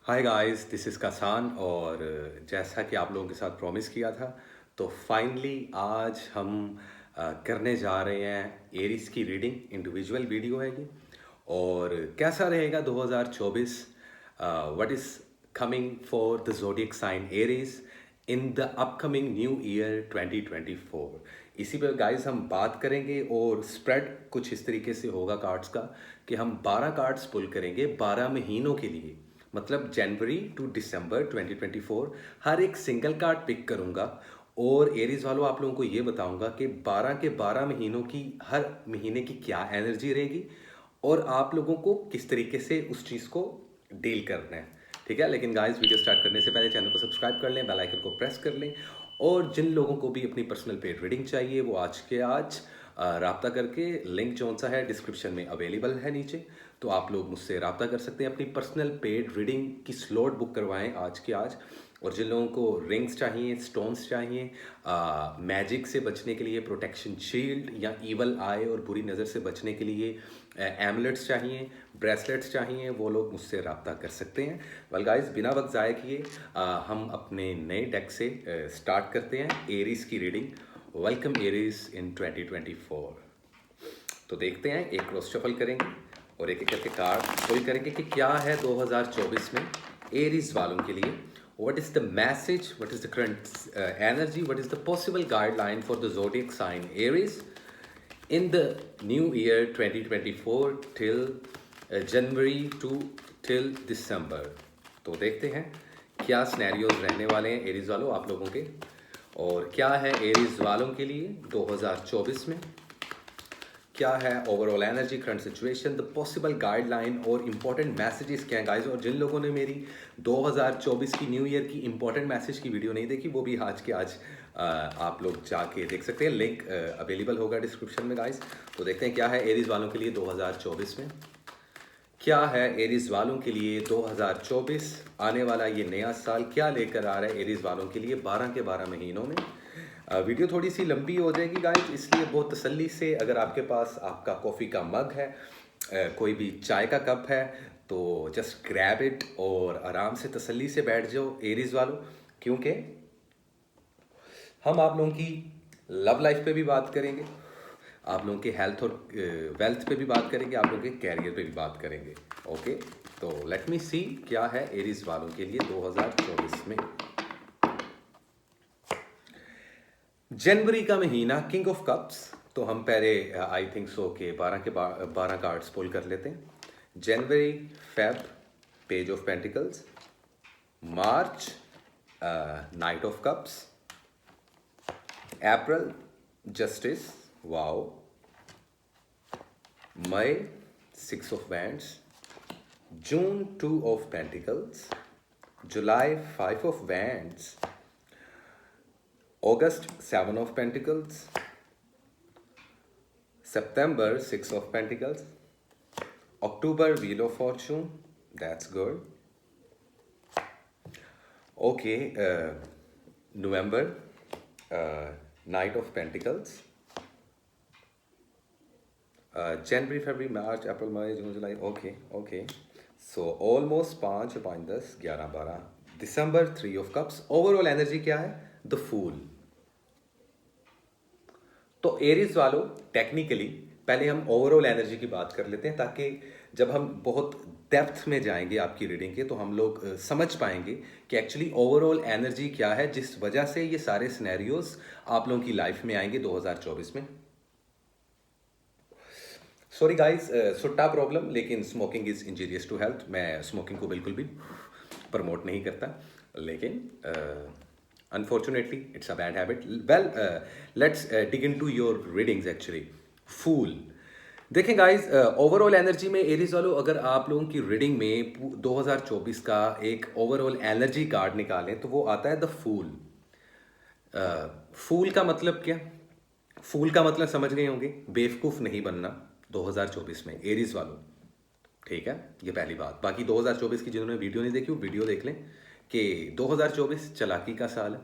Hi guys, this is कसान। और जैसा कि आप लोगों के साथ प्रॉमिस किया था, तो फाइनली आज हम करने जा रहे हैं एरीज की रीडिंग। इंडिविजुअल वीडियो है ये। और कैसा रहेगा 2024, what is coming for the zodiac sign Aries in the upcoming new year 2024। इसी पर गाइस हम बात करेंगे। और स्प्रेड कुछ इस तरीके से होगा कार्ड्स का कि हम 12 कार्ड्स पुल करेंगे 12 महीनों के लिए, मतलब जनवरी टू दिसंबर 2024। हर एक सिंगल कार्ड पिक करूंगा और एरीज वालों आप लोगों को ये बताऊंगा कि 12 के 12 महीनों की हर महीने की क्या एनर्जी रहेगी और आप लोगों को किस तरीके से उस चीज़ को डील करना है। ठीक है, लेकिन गाइस वीडियो स्टार्ट करने से पहले चैनल को सब्सक्राइब कर लें, बेल आइकन को प्रेस कर लें। और जिन लोगों को भी अपनी पर्सनल पेड रीडिंग चाहिए वो आज के आज राब्ता करके, लिंक जौन सा है डिस्क्रिप्शन में अवेलेबल है नीचे, तो आप लोग मुझसे रब्ता कर सकते हैं। अपनी पर्सनल पेड रीडिंग की स्लॉट बुक करवाएं आज के आज। और जिन लोगों को रिंग्स चाहिए, स्टोन्स चाहिए, मैजिक से बचने के लिए प्रोटेक्शन शील्ड, या ईवल आए और बुरी नज़र से बचने के लिए एमुलेट्स चाहिए, ब्रेसलेट्स चाहिए, वो लोग मुझसे रब्ता कर सकते हैं। वेल गाइस, बिना वक्त ज़ाय किए हम अपने नए डेक से स्टार्ट करते हैं एरीज की रीडिंग। वेलकम एरीज इन 2024। तो देखते हैं, एक क्रॉस शफल करेंगे और एक एक करके कार्ड पुल करेंगे कि क्या है 2024 में एरीज वालों के लिए। What is the message, what is the current energy, what is the possible guideline for the zodiac sign Aries in the new year 2024 till January to till December. तो देखते हैं क्या सिनेरियोज रहने वाले हैं एरीज वालों आप लोगों के, और क्या है एरीज वालों के लिए 2024 में, क्या है overall energy, current situation, the possible guideline और इंपॉर्टेंट मैसेजेस क्या हैं गाइस। और जिन लोगों ने मेरी 2024 की न्यू ईयर की इंपॉर्टेंट मैसेज की वीडियो नहीं देखी, वो भी आज के आज आप लोग जाके देख सकते हैं। लिंक अवेलेबल होगा डिस्क्रिप्शन में गाइस। तो देखते हैं क्या है एरीज वालों के लिए 2024 में, क्या है एरीज वालों के लिए 2024 आने वाला ये नया साल क्या लेकर आ रहा है एरीज वालों के लिए 12 के 12 महीनों में। वीडियो थोड़ी सी लंबी हो जाएगी गाइस, इसलिए बहुत तसल्ली से, अगर आपके पास आपका कॉफ़ी का मग है, कोई भी चाय का कप है, तो जस्ट ग्रैब इट और आराम से तसल्ली से बैठ जाओ एरीज वालों। क्योंकि हम आप लोगों की लव लाइफ पे भी बात करेंगे, आप लोगों के हेल्थ और वेल्थ पे भी बात करेंगे, आप लोगों के कैरियर पे भी बात करेंगे। ओके, तो लेट मी सी क्या है एरीज वालों के लिए 2024 में। जनवरी का महीना, किंग ऑफ कप्स। तो हम पहले आई थिंक सो के 12 कार्ड्स पुल कर लेते हैं। जनवरी, Feb, page of pentacles. March, night of cups. April, justice, wow. मई, six of wands. June, two of pentacles. जुलाई, five of wands. August, Seven of Pentacles. September, Six of Pentacles. October, Wheel of Fortune. That's good. Okay, November, Knight of Pentacles. January, February, March, April, May, June, July. Okay. So almost 5, 5, 10, 11, 12. December, Three of Cups. Overall energy क्या है? The Fool. तो Aries वालों, technically पहले हम overall energy की बात कर लेते हैं, ताकि जब हम बहुत डेप्थ में जाएंगे आपकी रीडिंग के, तो हम लोग समझ पाएंगे कि एक्चुअली ओवरऑल एनर्जी क्या है, जिस वजह से ये सारे सिनेरियोज आप लोगों की लाइफ में आएंगे 2024 में। सॉरी गाइस, सुट्टा प्रॉब्लम, लेकिन smoking is injurious to health. मैं स्मोकिंग को बिल्कुल भी प्रमोट नहीं करता, लेकिन unfortunately it's a bad habit. Well, let's dig into your readings actually. Fool, देखें गाइस, ओवरऑल एनर्जी में एरीज वालों, अगर आप लोगों की रीडिंग में 2024 का एक ओवरऑल एनर्जी कार्ड निकालें तो वो आता है द फूल। फूल का मतलब क्या? फूल का मतलब समझ गए होंगे, बेवकूफ़ नहीं बनना 2024 में एरीज वालों। ठीक है, ये पहली बात। बाकी 2024 की जिन्होंने वीडियो नहीं देखी वो वीडियो देख लें कि 2024 चालाकी का साल है।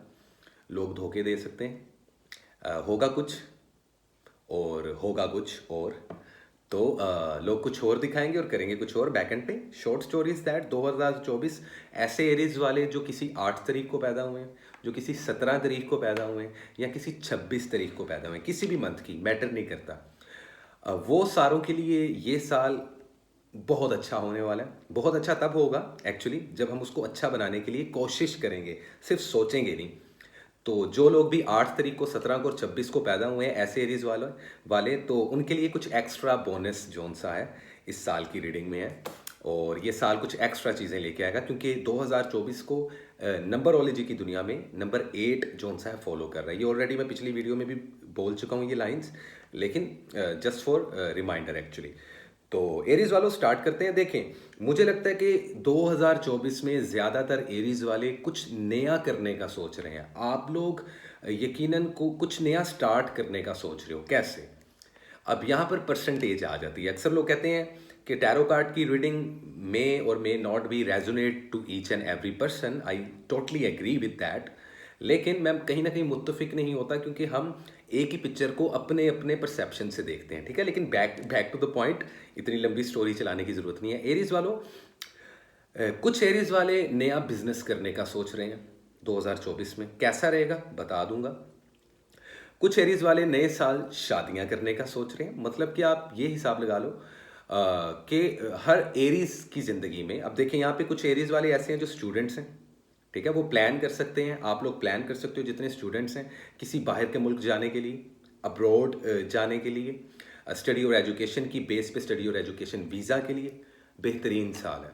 लोग धोखे दे सकते हैं, होगा कुछ और होगा कुछ और। तो लोग कुछ और दिखाएंगे और करेंगे कुछ और बैकएंड पे। शॉर्ट स्टोरी इज दैट 2024 ऐसे एरीज वाले जो किसी 8 तारीख को पैदा हुए हैं, जो किसी 17 तारीख को पैदा हुए हैं, या किसी 26 तारीख को पैदा हुए हैं, किसी भी मंथ की मैटर नहीं करता, वो सारों के लिए ये साल बहुत अच्छा होने वाला है। बहुत अच्छा तब होगा एक्चुअली जब हम उसको अच्छा बनाने के लिए कोशिश करेंगे, सिर्फ सोचेंगे नहीं। तो जो लोग भी 8 तारीख को, 17 को और 26 को पैदा हुए हैं ऐसे एरीज वाले तो उनके लिए कुछ एक्स्ट्रा बोनस जोन सा है इस साल की रीडिंग में है। और ये साल कुछ एक्स्ट्रा चीज़ें लेके आएगा क्योंकि 2024 को नंबरोलॉजी की दुनिया में नंबर 8 जोन सा है फॉलो कर रहा है। ये ऑलरेडी मैं पिछली वीडियो में भी बोल चुका हूँ ये लाइंस, लेकिन जस्ट फॉर रिमाइंडर एक्चुअली। तो एरीज वालों स्टार्ट करते हैं। देखें, मुझे लगता है कि 2024 में ज़्यादातर एरीज वाले कुछ नया करने का सोच रहे हैं। आप लोग यकीनन को कुछ नया स्टार्ट करने का सोच रहे हो। कैसे? अब यहाँ पर परसेंटेज आ जाती है। अक्सर लोग कहते हैं कि टैरो कार्ड की रीडिंग मे और may not be resonate to each and every person. I totally agree with that. लेकिन मैं कहीं ना कहीं मुत्तफिक नहीं होता क्योंकि हम एक ही पिक्चर को अपने अपने परसेप्शन से देखते हैं, ठीक है। लेकिन बैक टू द पॉइंट, इतनी लंबी स्टोरी चलाने की ज़रूरत नहीं है। एरीज वालों, कुछ एरीज वाले नया बिजनेस करने का सोच रहे हैं 2024 में। कैसा रहेगा बता दूंगा। कुछ एरीज वाले नए साल शादियां करने का सोच रहे हैं। मतलब कि आप ये हिसाब लगा लो कि हर एरीज की ज़िंदगी में, अब देखें यहाँ पे कुछ एरीज वाले ऐसे हैं जो स्टूडेंट्स हैं, ठीक है, वो प्लान कर सकते हैं। आप लोग प्लान कर सकते हो जितने स्टूडेंट्स हैं किसी बाहर के मुल्क जाने के लिए, अब्रॉड जाने के लिए, स्टडी और एजुकेशन की बेस पे स्टडी और एजुकेशन वीज़ा के लिए बेहतरीन साल है।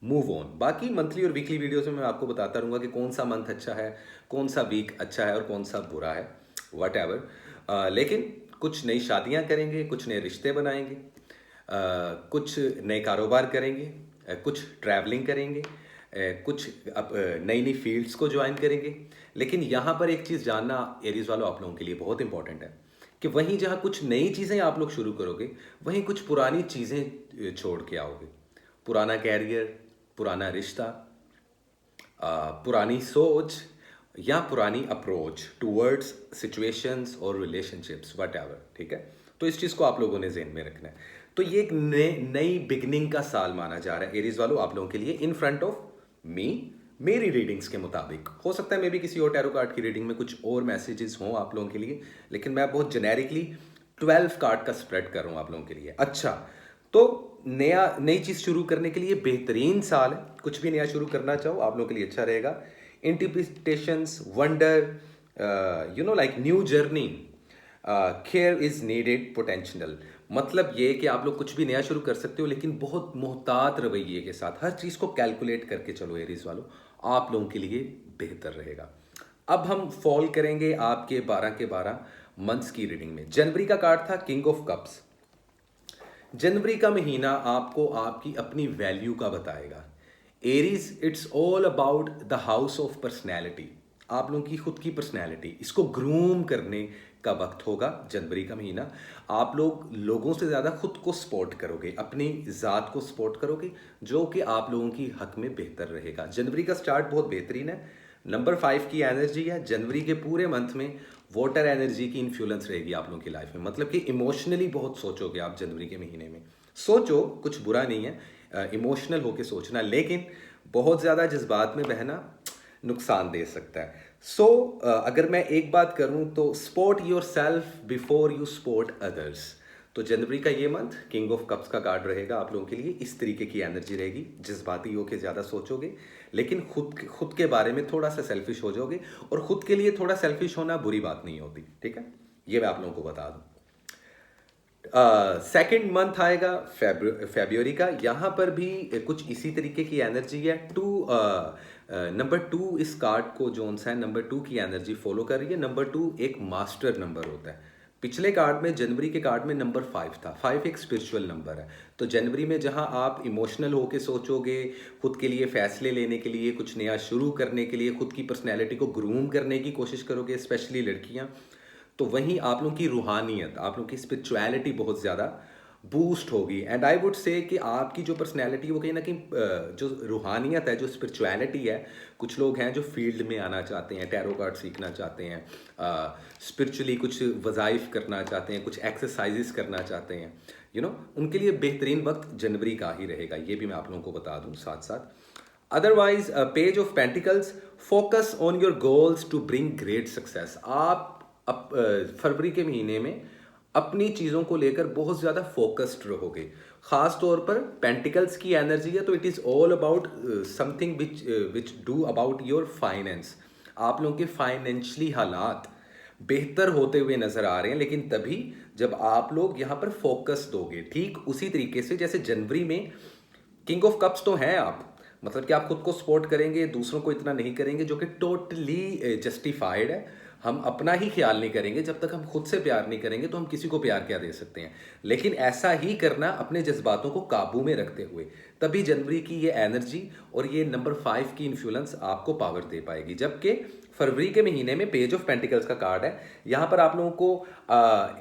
Move on. बाकी मंथली और वीकली वीडियोस में मैं आपको बताता रहूँगा कि कौन सा मंथ अच्छा है, कौन सा वीक अच्छा है और कौन सा बुरा है, वट एवर। लेकिन कुछ नई शादियाँ करेंगे, कुछ नए रिश्ते बनाएंगे, कुछ नए कारोबार करेंगे, कुछ ट्रैवलिंग करेंगे, कुछ नई नई फील्ड्स को ज्वाइन करेंगे। लेकिन यहाँ पर एक चीज़ जानना एरीज वालों आप लोगों के लिए बहुत इंपॉर्टेंट है कि वहीं जहाँ कुछ नई चीज़ें आप लोग शुरू करोगे, वहीं कुछ पुरानी चीज़ें छोड़ के आओगे। पुराना कैरियर, पुराना रिश्ता, पुरानी सोच या पुरानी अप्रोच टूवर्ड्स सिचुएशंस और रिलेशनशिप्स, वट एवर, ठीक है। तो इस चीज़ को आप लोगों ने ज़हन में रखना है। तो ये एक नई बिगनिंग का साल माना जा रहा है एरीज वालों आप लोगों के लिए इन फ्रंट ऑफ मी। मेरी रीडिंग्स के मुताबिक हो सकता है मे भी किसी और टैरो कार्ड की रीडिंग में कुछ और मैसेजेस हों आप लोगों के लिए, लेकिन मैं बहुत जेनेरिकली 12 कार्ड का स्प्रेड कर रहा हूँ आप लोगों के लिए। अच्छा, तो नई चीज़ शुरू करने के लिए बेहतरीन साल है। कुछ भी नया शुरू करना चाहो आप लोगों के लिए अच्छा रहेगा। Interpretations, wonder, like new journey, care is needed, potential. मतलब ये कि आप लोग कुछ भी नया शुरू कर सकते हो लेकिन बहुत मोहतात रवैये के साथ हर चीज़ को कैलकुलेट करके चलो एरीज वालों, आप लोगों के लिए बेहतर रहेगा। अब हम फॉल करेंगे आपके 12 के 12 मंथ्स की रीडिंग में। जनवरी का कार्ड था किंग ऑफ कप्स। जनवरी का महीना आपको आपकी अपनी वैल्यू का बताएगा। Aries, it's all about the house of personality. आप लोगों की खुद की पर्सनैलिटी, इसको ग्रूम करने का वक्त होगा जनवरी का महीना। आप लोग लोगों से ज़्यादा खुद को सपोर्ट करोगे, अपनी ज़ात को सपोर्ट करोगे, जो कि आप लोगों की हक में बेहतर रहेगा। जनवरी का स्टार्ट बहुत बेहतरीन है। नंबर 5 की एनर्जी है। जनवरी के पूरे मंथ में वाटर एनर्जी की इन्फ्लुएंस रहेगी आप लोगों की लाइफ में। मतलब कि इमोशनली बहुत सोचोगे आप जनवरी के महीने में। सोचो, कुछ बुरा नहीं है इमोशनल होके सोचना, लेकिन बहुत ज़्यादा जज्बात में बहना नुकसान दे सकता है। अगर मैं एक बात करूं तो support your self before you support others. तो जनवरी का ये मंथ किंग ऑफ कप्स का कार्ड रहेगा आप लोगों के लिए। इस तरीके की एनर्जी रहेगी, जज्बाती होकर ज़्यादा सोचोगे लेकिन खुद के बारे में थोड़ा सा सेल्फिश हो जाओगे। और खुद के लिए थोड़ा सेल्फिश होना बुरी बात नहीं होती, ठीक है, ये मैं आप लोगों को बता दूं। सेकेंड मंथ आएगा फेब्रुअरी का। यहाँ पर भी कुछ इसी तरीके की एनर्जी है। नंबर 2 इस कार्ड को जोन सा है नंबर 2 की एनर्जी फॉलो कर रही है। नंबर 2 एक मास्टर नंबर होता है। पिछले कार्ड में, जनवरी के कार्ड में नंबर 5 था। 5 एक स्पिरिचुअल नंबर है। तो जनवरी में जहां आप इमोशनल होके सोचोगे, खुद के लिए फैसले लेने के लिए, कुछ नया शुरू करने के लिए, खुद की पर्सनैलिटी को ग्रूम करने की कोशिश करोगे, स्पेशली लड़कियां, तो वहीं आप लोगों की रूहानियत, आप लोगों की स्पिरिचुअलिटी बहुत ज़्यादा बूस्ट होगी। एंड आई वुड से कि आपकी जो पर्सनैलिटी है वो कहीं ना कहीं जो रूहानियत है, जो स्पिरिचुअलिटी है, कुछ लोग हैं जो फील्ड में आना चाहते हैं, टैरो कार्ड सीखना चाहते हैं, स्पिरिचुअली कुछ वज़ाइफ करना चाहते हैं, कुछ एक्सरसाइजेस करना चाहते हैं, उनके लिए बेहतरीन वक्त जनवरी का ही रहेगा, ये भी मैं आप लोगों को बता दूं साथ साथ। Otherwise page of pentacles, focus on your goals to bring great success. आप फरवरी के महीने में अपनी चीज़ों को लेकर बहुत ज़्यादा फोकस्ड रहोगे। ख़ास तौर पर पेंटिकल्स की एनर्जी है, तो it is all about something which do about your finance. आप लोगों के फाइनेंशियली हालात बेहतर होते हुए नज़र आ रहे हैं, लेकिन तभी जब आप लोग यहाँ पर फोकस दोगे। ठीक उसी तरीके से जैसे जनवरी में किंग ऑफ कप्स तो हैं आप, मतलब कि आप खुद को सपोर्ट करेंगे, दूसरों को इतना नहीं करेंगे, जो कि टोटली जस्टिफाइड है। हम अपना ही ख्याल नहीं करेंगे, जब तक हम खुद से प्यार नहीं करेंगे तो हम किसी को प्यार क्या दे सकते हैं। लेकिन ऐसा ही करना अपने जज्बातों को काबू में रखते हुए, तभी जनवरी की ये एनर्जी और ये नंबर 5 की इन्फ्लुएंस आपको पावर दे पाएगी। जबकि फरवरी के महीने में पेज ऑफ पेंटिकल्स का कार्ड है, यहाँ पर आप लोगों को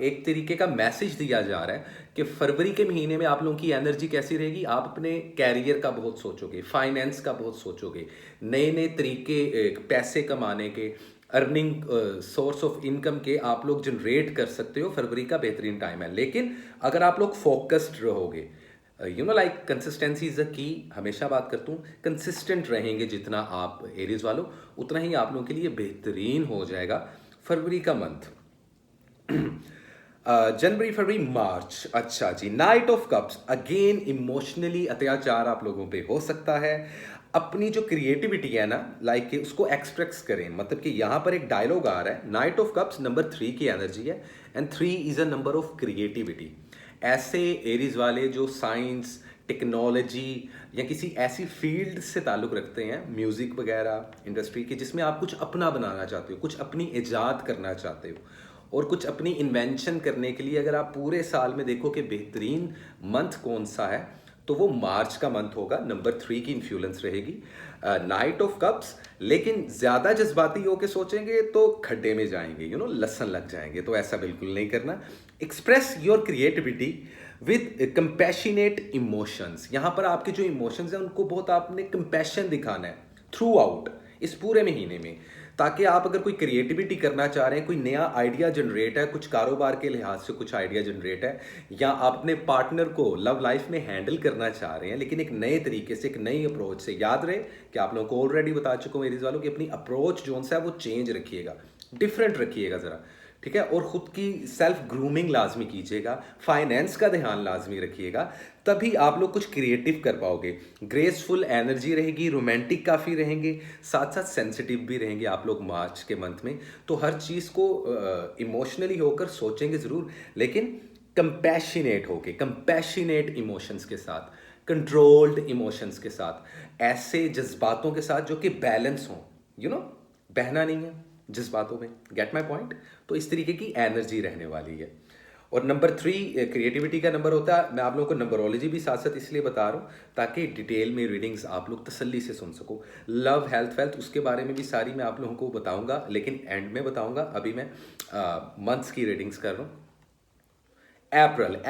एक तरीके का मैसेज दिया जा रहा है कि फरवरी के महीने में आप लोगों की एनर्जी कैसी रहेगी। आप अपने कैरियर का बहुत सोचोगे, फाइनेंस का बहुत सोचोगे, नए नए तरीके पैसे कमाने के, अर्निंग सोर्स ऑफ इनकम के आप लोग जनरेट कर सकते हो। फरवरी का बेहतरीन टाइम है, लेकिन अगर आप लोग फोकस्ड रहोगे, like consistency is the key, हमेशा बात करता हूँ, कंसिस्टेंट रहेंगे जितना आप एरीज वालों, उतना ही आप लोगों के लिए बेहतरीन हो जाएगा फरवरी का मंथ। जनवरी, फरवरी, मार्च। अच्छा जी, night of cups, again emotionally अत्याचार आप लोगों पे हो सकता है। अपनी जो क्रिएटिविटी है ना, लाइक उसको एक्सप्रेस करें। मतलब कि यहाँ पर एक डायलॉग आ रहा है, नाइट ऑफ कप्स नंबर 3 की एनर्जी है, and 3 is a number of creativity. ऐसे एरीज वाले जो साइंस, टेक्नोलॉजी या किसी ऐसी फील्ड से ताल्लुक़ रखते हैं, म्यूज़िक वगैरह इंडस्ट्री के, जिसमें आप कुछ अपना बनाना चाहते हो, कुछ अपनी ईजाद करना चाहते हो, और कुछ अपनी इन्वेंशन करने के लिए अगर आप पूरे साल में देखो कि बेहतरीन मंथ कौन सा है, तो वो मार्च का मंथ होगा। नंबर 3 की इन्फ्लुएंस रहेगी, नाइट ऑफ कप्स। लेकिन ज़्यादा जज्बाती होकर सोचेंगे तो खड्डे में जाएंगे, लसन लग जाएंगे, तो ऐसा बिल्कुल नहीं करना। Express your creativity with compassionate emotions. यहाँ पर आपके जो इमोशंस हैं उनको बहुत आपने कंपैशन दिखाना है थ्रू आउट इस पूरे महीने में, ताकि आप अगर कोई क्रिएटिविटी करना चाह रहे हैं, कोई नया आइडिया जनरेट है, कुछ कारोबार के लिहाज से कुछ आइडिया जनरेट है, या आप अपने पार्टनर को लव लाइफ में हैंडल करना चाह रहे हैं, लेकिन एक नए तरीके से, एक नई अप्रोच से। याद रहे कि आप लोगों को ऑलरेडी बता चुका हूँ मेरीज वालों की, अपनी अप्रोच जो सा है वो चेंज रखिएगा, डिफरेंट रखिएगा ज़रा, ठीक है। और ख़ुद की सेल्फ ग्रूमिंग लाजमी कीजिएगा, फाइनेंस का ध्यान लाजमी रखिएगा, तभी आप लोग कुछ क्रिएटिव कर पाओगे। ग्रेसफुल एनर्जी रहेगी, रोमांटिक काफ़ी रहेंगे, साथ साथ सेंसिटिव भी रहेंगे आप लोग मार्च के मंथ में। तो हर चीज़ को इमोशनली होकर सोचेंगे ज़रूर, लेकिन कंपैशनेट होके, कंपैशनेट इमोशंस के साथ, कंट्रोल्ड इमोशंस के साथ, ऐसे जज्बातों के साथ जो कि बैलेंस हों, बहना नहीं है जज्बातों में। Get my point? तो इस तरीके की एनर्जी रहने वाली है। और नंबर 3 क्रिएटिविटी का नंबर होता है। मैं आप लोगों को नंबरोलॉजी भी साथ साथ इसलिए बता रहा हूँ ताकि डिटेल में रीडिंग्स आप लोग तसल्ली से सुन सको। लव, हेल्थ, वेल्थ, उसके बारे में भी सारी मैं आप लोगों को बताऊंगा, लेकिन एंड में बताऊंगा। अभी मैं मंथ्स की रीडिंग्स कर रहा हूँ।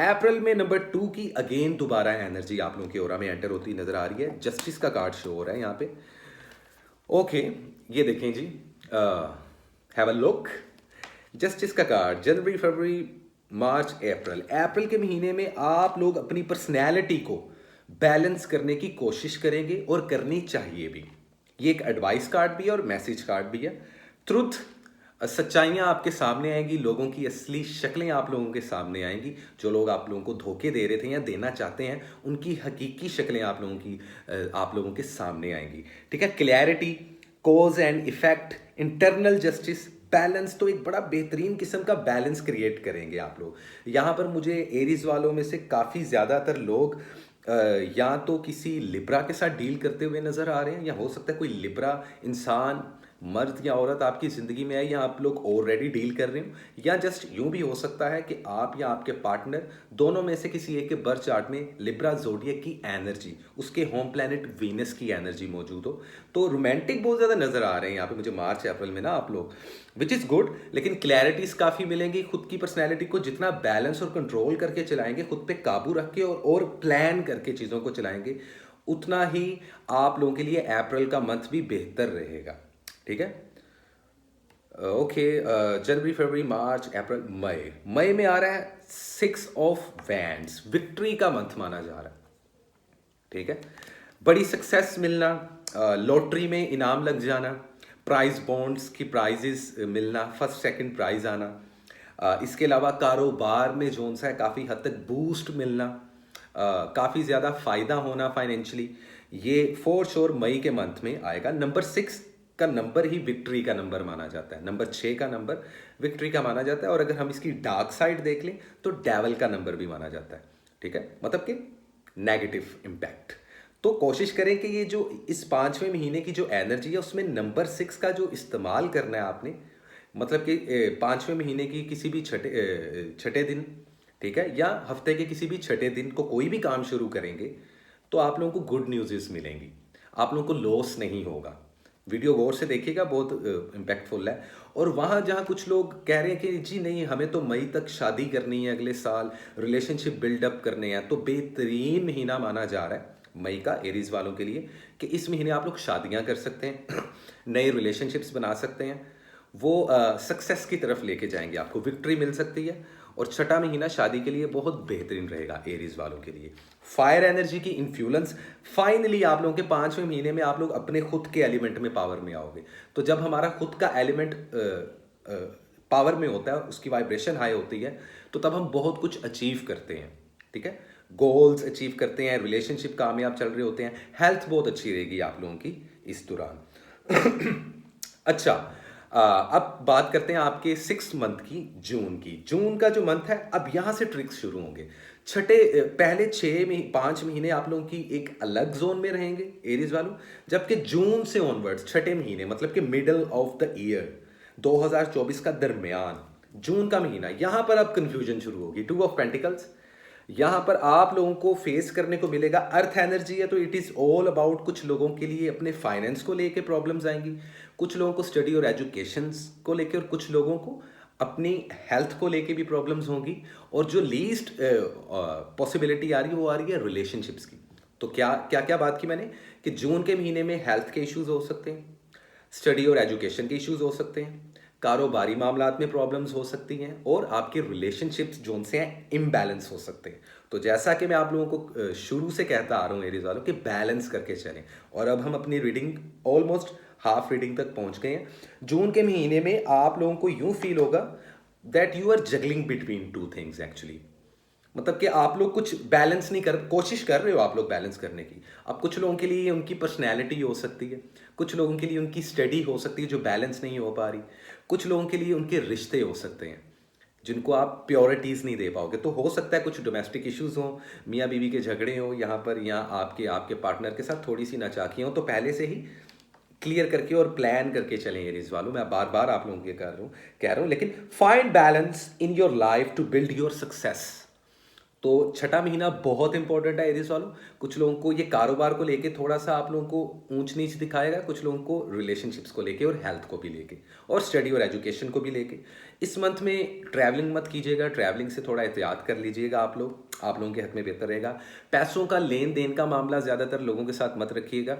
अप्रैल में नंबर 2 की अगेन दोबारा एनर्जी आप लोगों की ओरा में एंटर होती नजर आ रही है। जस्टिस का कार्ड शो हो रहा है यहाँ पे। ओके, ये देखें जी, हैव अ लुक। जस्टिस का कार्ड, जनवरी, फरवरी, मार्च, अप्रैल के महीने में आप लोग अपनी पर्सनैलिटी को बैलेंस करने की कोशिश करेंगे, और करनी चाहिए भी। ये एक एडवाइस कार्ड भी है और मैसेज कार्ड भी है। ट्रुथ, सच्चाइयाँ आपके सामने आएंगी, लोगों की असली शक्लें आप लोगों के सामने आएंगी। जो लोग आप लोगों को धोखे दे रहे थे या देना चाहते हैं, उनकी हकीकी शक्लें आप लोगों के सामने आएंगी, ठीक है। Clarity, cause and effect, internal justice, balance, तो एक बड़ा बेहतरीन किस्म का बैलेंस क्रिएट करेंगे आप लोग। यहाँ पर मुझे एरीज वालों में से काफ़ी ज़्यादातर लोग या तो किसी लिब्रा के साथ डील करते हुए नज़र आ रहे हैं, या हो सकता है कोई लिब्रा इंसान, मर्द या औरत आपकी ज़िंदगी में आए, या आप लोग ऑलरेडी डील कर रहे हो, या जस्ट यूं भी हो सकता है कि आप या आपके पार्टनर दोनों में से किसी एक के बर्थ चार्ट में लिब्रा ज़ोडिएक की एनर्जी, उसके होम प्लैनेट वीनस की एनर्जी मौजूद हो। तो रोमांटिक बहुत ज़्यादा नज़र आ रहे हैं यहाँ पे मुझे मार्च अप्रैल में ना आप लोग, विच इज़ गुड। लेकिन क्लैरिटीज़ काफ़ी मिलेंगी। खुद की पर्सनैलिटी को जितना बैलेंस और कंट्रोल करके चलाएंगे, खुद पे काबू रख के और प्लान करके चीज़ों को चलाएंगे, उतना ही आप लोगों के लिए अप्रैल का मंथ भी बेहतर रहेगा, ठीक है। ओके, जनवरी, फरवरी, मार्च, अप्रैल, मई। मई में आ रहा है 6 ऑफ वैंड्स, विक्ट्री का मंथ माना जा रहा है। ठीक है, बड़ी सक्सेस मिलना, लॉटरी में इनाम लग जाना, प्राइज बॉन्ड्स की प्राइजेस मिलना, फर्स्ट सेकंड प्राइज आना, इसके अलावा कारोबार में जोन सा है काफ़ी हद तक बूस्ट मिलना, काफ़ी ज़्यादा फ़ायदा होना फाइनेंशियली, ये फॉर श्योर मई के मंथ में आएगा। नंबर 6 का नंबर ही विक्ट्री का नंबर माना जाता है, नंबर 6 का नंबर विक्ट्री का माना जाता है। और अगर हम इसकी डार्क साइड देख लें तो डेविल का नंबर भी माना जाता है। ठीक है, मतलब कि नेगेटिव इम्पैक्ट। तो कोशिश करें कि ये जो इस 5वें महीने की जो एनर्जी है उसमें नंबर 6 का जो इस्तेमाल करना है आपने, मतलब कि 5वें महीने की किसी भी छठे दिन, ठीक है, या हफ्ते के किसी भी छठे दिन को कोई भी काम शुरू करेंगे तो आप लोगों को गुड न्यूज़ मिलेंगी, आप लोगों को लॉस नहीं होगा। वीडियो गौर से देखिएगा, बहुत इम्पैक्टफुल है। और वहाँ जहाँ कुछ लोग कह रहे हैं कि जी नहीं हमें तो मई तक शादी करनी है, अगले साल रिलेशनशिप बिल्डअप करने हैं, तो बेहतरीन महीना माना जा रहा है मई का एरीज वालों के लिए कि इस महीने आप लोग शादियाँ कर सकते हैं, नए रिलेशनशिप्स बना सकते हैं, वो सक्सेस की तरफ लेके जाएंगे, आपको विक्ट्री मिल सकती है। और छठा महीना शादी के लिए बहुत बेहतरीन रहेगा एरीज वालों के लिए। फायर एनर्जी की इन्फ्लुएंस, फाइनली आप लोगों के 5वें महीने में आप लोग अपने खुद के एलिमेंट में पावर में आओगे। तो जब हमारा खुद का एलिमेंट पावर में होता है, उसकी वाइब्रेशन हाई होती है, तो तब हम बहुत कुछ अचीव करते हैं। ठीक है, गोल्स अचीव करते हैं, रिलेशनशिप कामयाब चल रहे होते हैं, हेल्थ बहुत अच्छी रहेगी आप लोगों की इस दौरान। अच्छा, अब बात करते हैं आपके 6 मंथ की, जून की। जून का जो मंथ है, अब यहाँ से ट्रिक्स शुरू होंगे। पहले 5 महीने आप लोगों की एक अलग जोन में रहेंगे एरीज वालों, जबकि जून से ऑनवर्ड्स छठे महीने, मतलब कि मिडल ऑफ द ईयर 2024 का दरमियान, जून का महीना, यहाँ पर अब कंफ्यूजन शुरू होगी। 2 ऑफ पेंटिकल्स, यहाँ पर आप लोगों को फेस करने को मिलेगा। अर्थ एनर्जी है तो इट इज़ ऑल अबाउट, कुछ लोगों के लिए अपने फाइनेंस को लेके प्रॉब्लम्स आएंगी, कुछ लोगों को स्टडी और एजुकेशन को लेके, और कुछ लोगों को अपनी हेल्थ को लेके भी प्रॉब्लम्स होंगी। और जो लीस्ट पॉसिबिलिटी आ रही है वो आ रही है रिलेशनशिप्स की। तो क्या क्या क्या बात की मैंने कि जून के महीने में हेल्थ के इश्यूज हो सकते हैं, स्टडी और एजुकेशन के इश्यूज हो सकते हैं, कारोबारी मामलात में प्रॉब्लम्स हो सकती हैं, और आपके रिलेशनशिप्स जो उनसे हैं इम्बैलेंस हो सकते हैं। तो जैसा कि मैं आप लोगों को शुरू से कहता आ रहा हूँ एरीज वालों कि बैलेंस करके चलें। और अब हम अपनी रीडिंग ऑलमोस्ट हाफ रीडिंग तक पहुंच गए हैं। जून के महीने में आप लोगों को यूं फील होगा that you are juggling between two things actually, मतलब कि आप लोग कुछ बैलेंस नहीं कर, कोशिश कर रहे हो आप लोग बैलेंस करने की। अब कुछ लोगों के लिए उनकी पर्सनैलिटी हो सकती है, कुछ लोगों के लिए उनकी स्टडी हो सकती है जो बैलेंस नहीं हो पा रही, कुछ लोगों के लिए उनके रिश्ते हो सकते हैं जिनको आप प्योरिटीज़ नहीं दे पाओगे। तो हो सकता है कुछ डोमेस्टिक इश्यूज हो, मियाँ बीवी के झगड़े हो यहाँ पर, या आपके आपके पार्टनर के साथ थोड़ी सी नाचाकियाँ हो। तो पहले से ही क्लियर करके और प्लान करके चलें एरीज वालों। मैं बार बार आप लोगों के कह रहा हूँ, लेकिन find balance in your life to build your success. तो छठा महीना बहुत इंपॉर्टेंट है एरीज वालों। कुछ लोगों को ये कारोबार को लेके थोड़ा सा आप लोगों को ऊंच नीच दिखाएगा, कुछ लोगों को रिलेशनशिप्स को लेके और हेल्थ को भी लेके और स्टडी और एजुकेशन को भी लेके। इस मंथ में ट्रैवलिंग मत कीजिएगा, ट्रैवलिंग से थोड़ा एहतियात कर लीजिएगा आप लोग, आप लोगों के हक में बेहतर रहेगा। पैसों का लेन देन का मामला ज़्यादातर लोगों के साथ मत रखिएगा,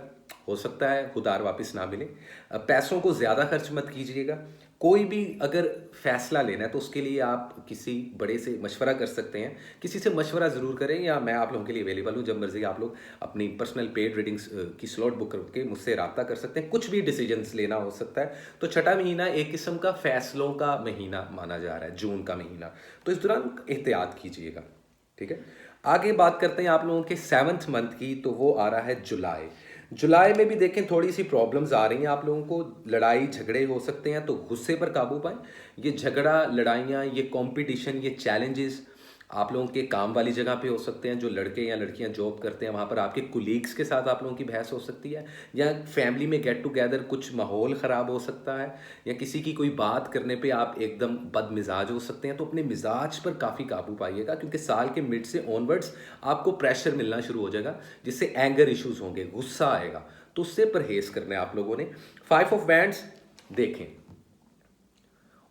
हो सकता है उधार वापस ना मिले। पैसों को ज़्यादा खर्च मत कीजिएगा। कोई भी अगर फैसला लेना है तो उसके लिए आप किसी बड़े से मशवरा कर सकते हैं, किसी से मशवरा ज़रूर करें, या मैं आप लोगों के लिए अवेलेबल हूँ, जब मर्जी आप लोग अपनी पर्सनल पेड रीडिंग्स की स्लॉट बुक करके मुझसे रब्ता कर सकते हैं। कुछ भी डिसीजंस लेना हो सकता है। तो छठा महीना एक किस्म का फैसलों का महीना माना जा रहा है, जून का महीना, तो इस दौरान एहतियात कीजिएगा। ठीक है, आगे बात करते हैं आप लोगों के 7th मंथ की, तो वो आ रहा है जुलाई। जुलाई में भी देखें थोड़ी सी प्रॉब्लम्स आ रही हैं आप लोगों को, लड़ाई झगड़े हो सकते हैं, तो गुस्से पर काबू पाएं। ये झगड़ा, लड़ाइयाँ, ये कंपटीशन, ये चैलेंजेस आप लोगों के काम वाली जगह पे हो सकते हैं। जो लड़के या लड़कियां जॉब करते हैं वहाँ पर आपके कुलीग्स के साथ आप लोगों की बहस हो सकती है, या फैमिली में गेट टुगेदर कुछ माहौल ख़राब हो सकता है, या किसी की कोई बात करने पे आप एकदम बदमिजाज हो सकते हैं। तो अपने मिजाज पर काफ़ी काबू पाइएगा, क्योंकि साल के मिड से ऑनवर्ड्स आपको प्रेशर मिलना शुरू हो जाएगा, जिससे एंगर इश्यूज होंगे, गुस्सा आएगा, तो उससे परहेज करना है आप लोगों ने। 5 ऑफ वैंड्स देखें,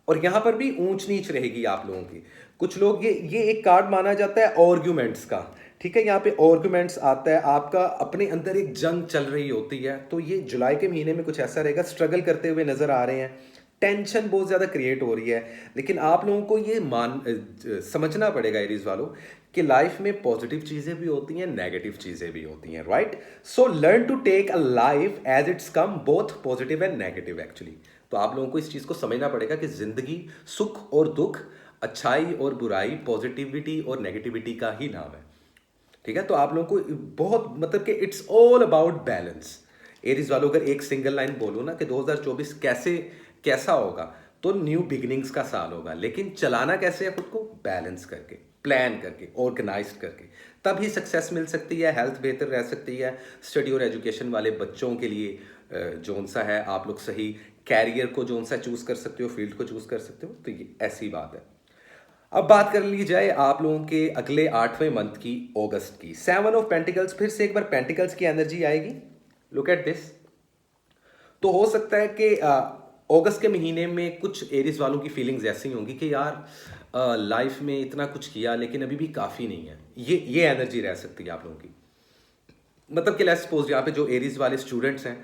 और यहां पर भी ऊंच नीच रहेगी आप लोगों की। कुछ लोग, ये एक कार्ड माना जाता है आर्ग्यूमेंट्स का। ठीक है, यहाँ पे आर्ग्यूमेंट्स आता है, आपका अपने अंदर एक जंग चल रही होती है। तो ये जुलाई के महीने में कुछ ऐसा रहेगा, स्ट्रगल करते हुए नजर आ रहे हैं, टेंशन बहुत ज़्यादा क्रिएट हो रही है। लेकिन आप लोगों को ये समझना पड़ेगा एरीज वालों कि लाइफ में पॉजिटिव चीज़ें भी होती हैं, नेगेटिव चीज़ें भी होती हैं, right? So learn to take a life as it's come, both positive and negative actually. तो आप लोगों को इस चीज़ को समझना पड़ेगा कि ज़िंदगी सुख और दुख, अच्छाई और बुराई, पॉजिटिविटी और नेगेटिविटी का ही नाम है। ठीक है, तो आप लोगों को बहुत मतलब कि it's all about balance. Aries वालों अगर एक सिंगल लाइन बोलो ना कि 2024 कैसा होगा, तो न्यू बिगिनिंग्स का साल होगा। लेकिन चलाना कैसे है खुद को? बैलेंस करके, प्लान करके, ऑर्गेनाइज करके, तभी सक्सेस मिल सकती है, हेल्थ बेहतर रह सकती है। स्टडी और एजुकेशन वाले बच्चों के लिए जोन सा है, आप लोग सही कैरियर को जोन सा चूज कर सकते हो, फील्ड को चूज कर सकते हो। तो ये ऐसी बात है। अब बात कर ली जाए आप लोगों के अगले 8वें मंथ की, अगस्त की। 7 ऑफ पेंटिकल्स, फिर से एक बार पेंटिकल्स की एनर्जी आएगी। Look at this. तो हो सकता है कि अगस्त के महीने में कुछ एरीज वालों की फीलिंग्स ऐसी होंगी कि यार लाइफ में इतना कुछ किया लेकिन अभी भी काफ़ी नहीं है। ये एनर्जी रह सकती है आप लोगों की। मतलब कि लेट्स सपोज यहाँ पे जो एरीज वाले स्टूडेंट्स हैं